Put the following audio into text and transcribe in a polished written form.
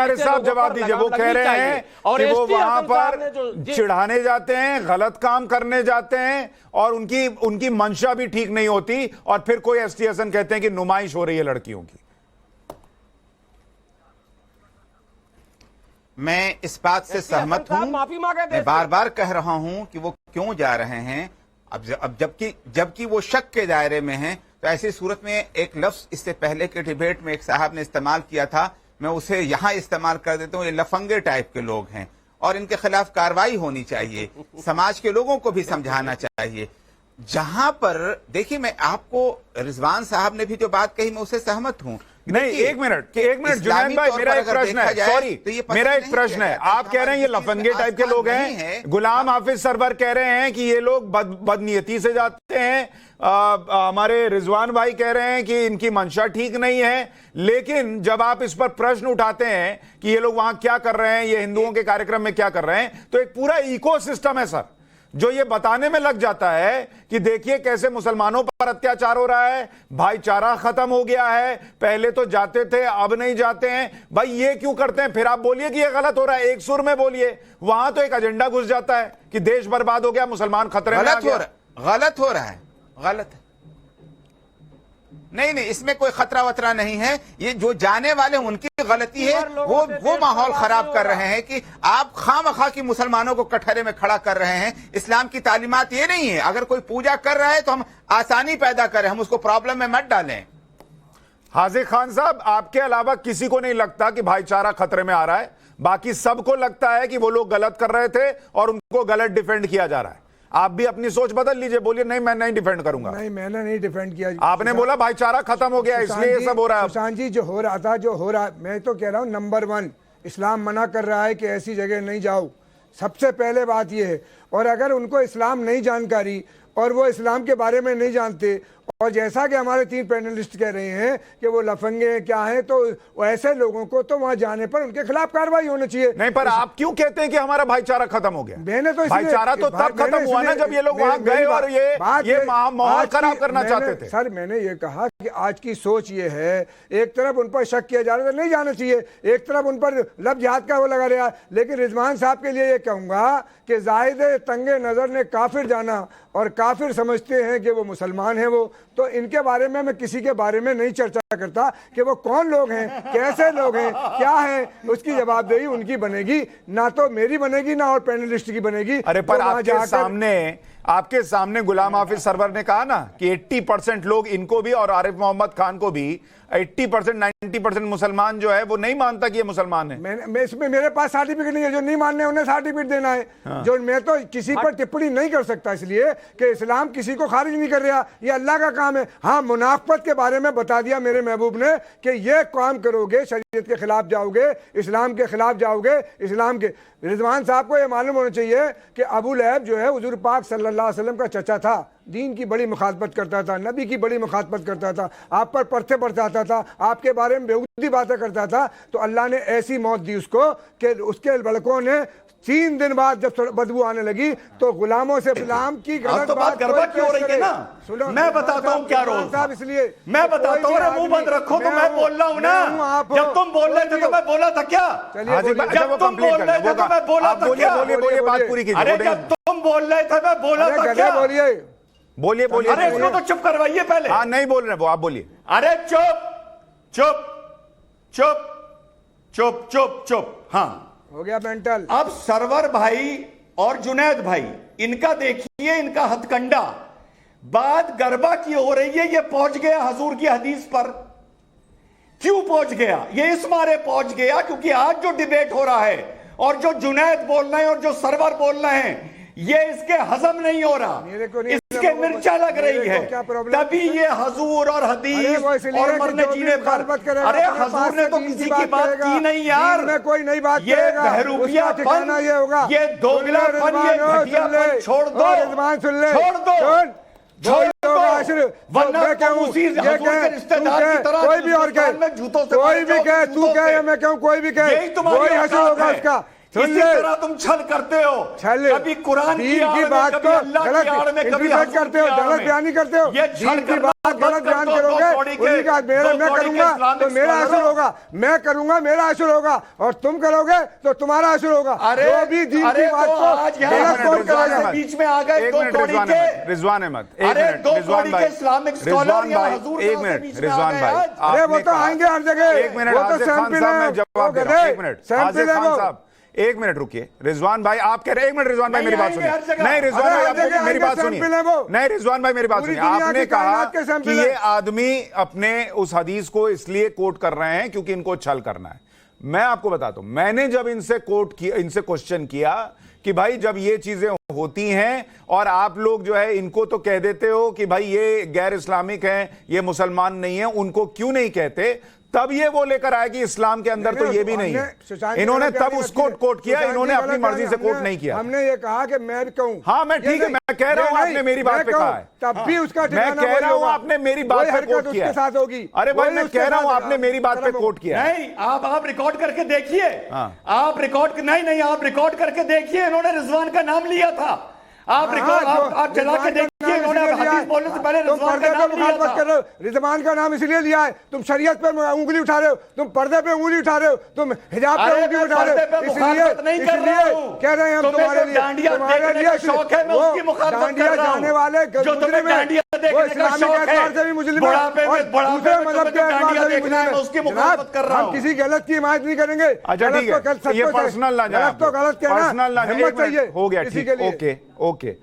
हजारे साहब जवाब दीजिए। वो कह रहे हैं कि वो वहां पर चिढ़ाने जाते हैं, गलत काम करने जाते हैं और उनकी मंशा भी ठीक नहीं होती, और फिर कोई एसटी हसन कहते हैं कि नुमाइश हो रही है लड़कियों की। मैं इस बात से सहमत हूं। मैं बार बार कह रहा हूं कि वो क्यों जा रहे हैं। अब जबकि वो शक के दायरे में हैं, तो ऐसी सूरत में एक लफ्ज इससे पहले के डिबेट में एक साहब ने इस्तेमाल किया था, मैं उसे यहां इस्तेमाल कर देता हूं। ये लफंगे टाइप के लोग हैं और इनके खिलाफ कार्रवाई होनी चाहिए। समाज के लोगों को भी समझाना चाहिए। जहां पर देखिए, मैं आपको रिजवान साहब ने भी जो बात कही, मैं उससे सहमत हूं। नहीं, एक मिनट जुनैद भाई, मेरा एक प्रश्न है। सॉरी, मेरा एक प्रश्न है। आप कह रहे हैं ये लफंगे टाइप के लोग हैं, गुलाम हाफिज सरवर कह रहे हैं कि ये लोग बदनीयती से जाते हैं, हमारे रिजवान भाई कह रहे हैं कि इनकी मंशा ठीक नहीं है। लेकिन जब आप इस पर प्रश्न उठाते हैं कि ये लोग वहां क्या कर रहे हैं, ये हिंदुओं के कार्यक्रम में क्या कर रहे हैं, तो एक पूरा इकोसिस्टम है सर, जो ये बताने में लग जाता है कि देखिए कैसे मुसलमानों पर अत्याचार हो रहा है, भाईचारा खत्म हो गया है, पहले तो जाते थे अब नहीं जाते हैं। भाई ये क्यों करते हैं? फिर आप बोलिए कि ये गलत हो रहा है, एक सुर में बोलिए। वहां तो एक एजेंडा घुस जाता है कि देश बर्बाद हो गया, मुसलमान खतरे में आ गया। गलत हो रहा है, गलत है। नहीं, इसमें कोई खतरा वतरा नहीं है। ये जो जाने वाले हैं उनकी गलती है। वो माहौल खराब कर रहे हैं कि आप खामखा की मुसलमानों को कटहरे में खड़ा कर रहे हैं। इस्लाम की तालीमात ये नहीं है। अगर कोई पूजा कर रहा है तो हम आसानी पैदा करें, हम उसको प्रॉब्लम में मत डालें। हाजिर खान साहब, आपके अलावा किसी को नहीं लगता कि भाईचारा खतरे में आ रहा है? बाकी सबको लगता है कि वो लोग गलत कर रहे थे और उनको गलत डिफेंड किया जा रहा है। आप भी अपनी सोच बदल लीजिए, बोलिए नहीं मैं नहीं डिफेंड करूंगा। नहीं, मैंने नहीं डिफेंड किया। आपने बोला भाईचारा खत्म हो गया इसलिए ये सब हो रहा है। सुशांत जी, जो हो रहा है, मैं तो कह रहा हूं नंबर 1 इस्लाम मना कर रहा है कि ऐसी जगह नहीं जाओ। सबसे पहले बात यह है। और अगर उनको इस्लाम नहीं जानकारी और वो इस्लाम के बारे में नहीं जानते, और जैसा कि हमारे 3 पैनलिस्ट कह रहे हैं कि वो लफंगे क्या हैं, तो ऐसे लोगों को तो वहां जाने पर उनके खिलाफ कार्रवाई होनी चाहिए। नहीं, पर आप क्यों कहते हैं कि हमारा भाईचारा खत्म हो गया? मैंने तो भाईचारा तो तब खत्म हुआ ना जब ये लोग वहां गए और ये माहौल खराब करना चाहते थे। सर, मैंने ये कहा कि आज की सोच ये है, एक तरफ उन पर शक किया जा रहा है, नहीं जाना चाहिए, एक तरफ उन पर लब जिहाद का वो लगा रहा है। लेकिन रिजवान साहब के लिए ये कहूंगा कि जाहिद तंगे नजर ने काफिर जाना, और काफिर समझते हैं कि वो मुसलमान हैं। वो तो इनके बारे में मैं किसी के बारे में नहीं चर्चा करता कि वो कौन लोग हैं, कैसे लोग हैं, क्या हैं। उसकी जवाबदेही उनकी बनेगी, ना तो मेरी बनेगी ना और पैनलिस्ट की बनेगी। अरे पर आपके सामने गुलाम हाफिज सरवर ने कहा ना कि 80% लोग, इनको भी और आरिफ मोहम्मद खान को भी 80% 90% मुसलमान जो है वो नहीं मानता कि ये मुसलमान है। मैं इसमें मेरे पास सर्टिफिकेट नहीं है। जो नहीं मानने उन्हें सर्टिफिकेट देना है। हाँ। जो मैं तो किसी पर टिप्पणी नहीं कर सकता, इसलिए कि इस्लाम किसी को खारिज नहीं कर रहा, ये अल्लाह का काम है। हाँ, मुनाफत के बारे में बता दिया मेरे महबूब ने कि ये काम करोगे, शरीयत के खिलाफ जाओगे, इस्लाम के खिलाफ जाओगे। इस्लाम के रिजवान साहब को यह मालूम होना चाहिए कि अबू लहब जो है हुजूर पाक सल्लल्लाहु अलैहि वसल्लम का चचा था, दीन की बड़ी मुखातबत करता था, नबी की बड़ी मुखातबत करता था, आप पर पर्चे बरसाता था, आपके बारे में बेहूदी बातें करता था। तो अल्लाह ने ऐसी मौत दी उसको कि उसके लड़कों ने 3 दिन बाद जब बदबू आने लगी तो गुलामों से गुलाम की गलत तो बात गड़बड़ क्यों हो रही है ना? मैं बताता हूँ क्या रोल था। इसलिए मैं बताता हूँ, मुंह बंद रखो। तो मैं बोल रहा हूँ ना, जब तुम बोल रहे थे तो मैं बोला था क्या? जब तुम बोल रहे थे तो मैं बोला था क्या? बोलिए, बात पूरी कीजिए। अरे जब तुम बोल रहे थे मैं बोला था क्या? बोलिए। अरे इसको तो चुप करवाइए पहले। हाँ, नहीं बोल रहे वो, आप बोलिए। अरे चुप चुप चुप चुप चुप चुप। हाँ, हो गया मेंटल। अब सरवर भाई और जुनैद भाई, इनका देखिए, इनका हथकंडा। बात गरबा की हो रही है, ये पहुंच गया हुजूर की हदीस पर। क्यों पहुंच गया? ये इस मारे पहुंच गया क्योंकि आज जो डिबेट हो रहा है और जो जुनैद बोल रहे हैं और जो सरवर बोल रहे हैं, ये इसके हजम नहीं हो रहा, इसके मिर्चा लग रही है। तभी ये हुजूर और हदीस और मरने जीने पर। अरे हुजूर ने तो किसी की बात की नहीं यार। कोई नई बात, ये बहरूपियापन, ये दोगलापन, ये घटियापन छोड़ दो, छोड़ दो, छोड़ दो। वरना तुम उसी हुजूर के रिश्तेदार की तरह कोई भी और कहे, जूतों से कोई भी कहे, तू कहे या मैं कहूं, कोई भी कहे, वही हश्र होगा उसका। इसी तरह तुम छल करते हो, कभी कुरान की आड़ में, कभी अल्लाह की आड़ में, कभी हजूर करते हो, गलत बयानी करते हो। ये छल की बात गलत बयान करोगे, उन्हीं का मैं करूंगा तो मेरा असर होगा, मैं करूंगा मेरा असर होगा, और तुम करोगे तो तुम्हारा असर होगा। जो भी दीन की बात को गलत कोई करेगा, बीच में आ गए दो कौड़ी के रिजवान अहमद, अरे दो कौड़ी के इस्लामिक स्कॉलर या हुजूर एक मिनट रिजवान भाई, अरे वो तो आएंगे हर जगह, एक मिनट आसिफ खान साहब मैं जवाब दे रहा हूं, एक मिनट आसिफ खान साहब एक मिनट रुकिए। रिजवान भाई आप कह रहे, एक मिनट रिजवान भाई मेरी बात सुनिए, नहीं रिजवान भाई आप मेरी बात सुनिए, नहीं रिजवान भाई मेरी बात सुनिए। आपने कहा कि ये आदमी अपने उस हदीस को इसलिए कोट कर रहे हैं क्योंकि इनको छल करना है। मैं आपको बताता हूं, मैंने जब इनसे कोट किया, इनसे क्वेश्चन किया कि भाई जब ये चीजें होती हैं और आप लोग जो है इनको तो कह देते हो कि भाई ये गैर इस्लामिक हैं, ये मुसलमान नहीं है, उनको क्यों नहीं कहते? तब ये वो लेकर आए कि इस्लाम के अंदर तो ये भी नहीं है। इन्होंने तब उसको कोट किया, इन्होंने अपनी मर्जी से कोट नहीं किया। हमने ये कहा कि मैं भी कहूं, हाँ मैं ठीक है, मैं कह रहा हूं आपने मेरी बात पे कहा है, तब भी उसका मैं कह रहा हूं आपने मेरी बात पे कोट किया साथ होगी। अरे भाई मैं कह रहा हूं आपने मेरी बात पे कोट किया। नहीं आप रिकॉर्ड करके देखिए, आप रिकॉर्ड नहीं आप रिकॉर्ड करके देखिए, इन्होंने रिजवान का नाम लिया था, आप रिकॉर्ड आप चला के देखिए, इन्होंने हदीस बोलने से पहले रिजवान का नाम लिया था। रिजवान का नाम इसलिए लिया है, तुम शरीयत पे उंगली उठा रहे हो, तुम पर्दे पे उंगली उठा रहे हो, तुम हिजाब पे उंगली उठा रहे हो, इसलिए कह रहे हैं हम तुम्हारे लिए शौक है, मैं उसकी मुखातबत कर रहा हूं। जाने वाले जो तुम्हें डांडिया देखने का शौक है, बुढ़ापे में मजहब के डांडिया देखना है, मैं उसकी मुखातबत कर रहा हूं। हम किसी गलत की हिमायत नहीं करेंगे। अच्छा ठीक है, ये पर्सनल ना जाए, गलत तो गलत कहना, पर्सनल ना हिम्मत चाहिए हो गया, ठीक, ओके ओके।